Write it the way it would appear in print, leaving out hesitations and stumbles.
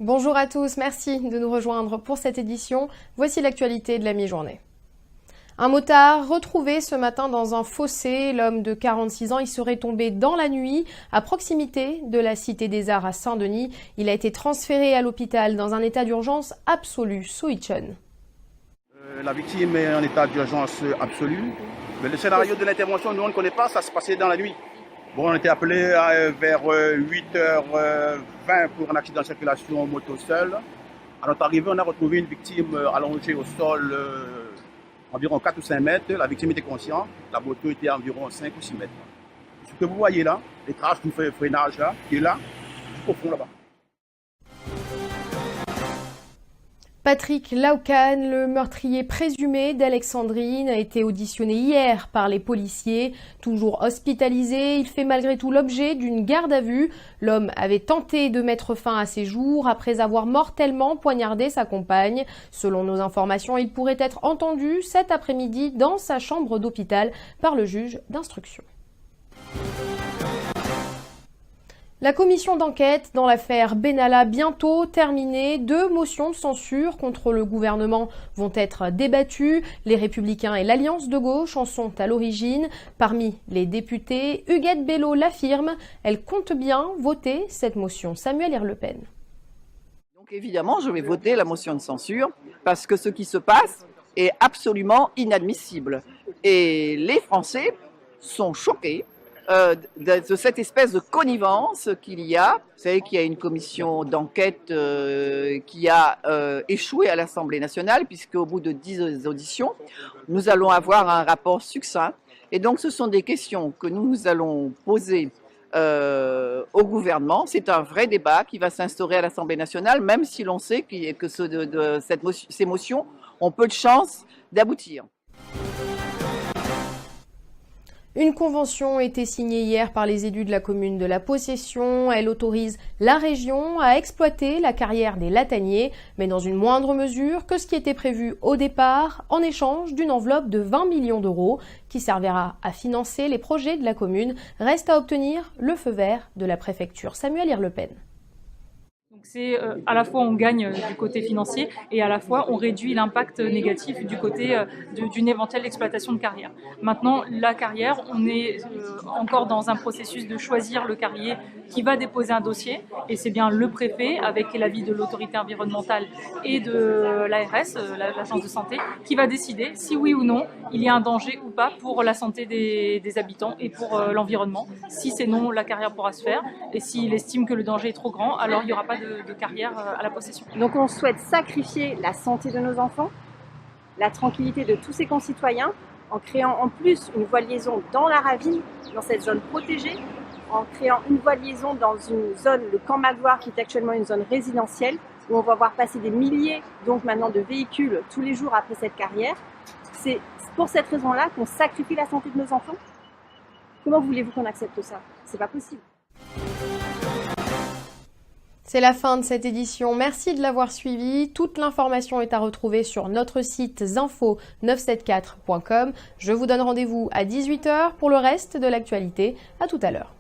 Bonjour à tous, merci de nous rejoindre pour cette édition. Voici l'actualité de la mi-journée. Un motard retrouvé ce matin dans un fossé. L'homme de 46 ans y serait tombé dans la nuit à proximité de la Cité des Arts à Saint-Denis. Il a été transféré à l'hôpital dans un état d'urgence absolu. Soichon. La victime est en état d'urgence absolue. Mais le scénario de l'intervention, nous on ne connaît pas, ça se passait dans la nuit. Bon, on était appelé vers 8h20 pour un accident de circulation moto seul. À notre arrivée, on a retrouvé une victime allongée au sol environ 4 ou 5 mètres. La victime était consciente, la moto était à environ 5 ou 6 mètres. Ce que vous voyez là, les traces du freinage là, qui est là, jusqu'au fond là-bas. Patrick Laucan, le meurtrier présumé d'Alexandrine, a été auditionné hier par les policiers. Toujours hospitalisé, il fait malgré tout l'objet d'une garde à vue. L'homme avait tenté de mettre fin à ses jours après avoir mortellement poignardé sa compagne. Selon nos informations, il pourrait être entendu cet après-midi dans sa chambre d'hôpital par le juge d'instruction. La commission d'enquête dans l'affaire Benalla bientôt terminée. 2 motions de censure contre le gouvernement vont être débattues. Les Républicains et l'Alliance de gauche en sont à l'origine. Parmi les députés, Huguette Bello l'affirme. Elle compte bien voter cette motion. Samuel Irlepen. Donc évidemment, je vais voter la motion de censure parce que ce qui se passe est absolument inadmissible. Et les Français sont choqués de cette espèce de connivence qu'il y a. Vous savez qu'il y a une commission d'enquête qui a échoué à l'Assemblée nationale, puisque au bout de 10 auditions, nous allons avoir un rapport succinct. Et donc ce sont des questions que nous allons poser au gouvernement. C'est un vrai débat qui va s'instaurer à l'Assemblée nationale, même si l'on sait que ces motions ont peu de chances d'aboutir. Une convention a été signée hier par les élus de la commune de La Possession. Elle autorise la région à exploiter la carrière des Lataniers, mais dans une moindre mesure que ce qui était prévu au départ, en échange d'une enveloppe de 20 millions d'euros qui servira à financer les projets de la commune. Reste à obtenir le feu vert de la préfecture. Samuel Irlepen. Donc c'est à la fois on gagne du côté financier et à la fois on réduit l'impact négatif du côté d'une éventuelle exploitation de carrière. Maintenant, la carrière, on est encore dans un processus de choisir le carrier qui va déposer un dossier et c'est bien le préfet avec l'avis de l'autorité environnementale et de l'ARS, l'agence de santé, qui va décider si oui ou non il y a un danger ou pas pour la santé des habitants et pour l'environnement. Si c'est non, la carrière pourra se faire et s'il estime que le danger est trop grand, alors il n'y aura pas de carrière à la possession. Donc on souhaite sacrifier la santé de nos enfants, la tranquillité de tous ses concitoyens, en créant en plus une voie de liaison dans la ravine, dans cette zone protégée, en créant une voie de liaison dans une zone, le Camp Magloire, qui est actuellement une zone résidentielle, où on va voir passer des milliers donc maintenant de véhicules tous les jours après cette carrière. C'est pour cette raison-là qu'on sacrifie la santé de nos enfants. Comment voulez-vous qu'on accepte ça? C'est pas possible. C'est la fin de cette édition. Merci de l'avoir suivi. Toute l'information est à retrouver sur notre site zinfo974.com. Je vous donne rendez-vous à 18h pour le reste de l'actualité. À tout à l'heure.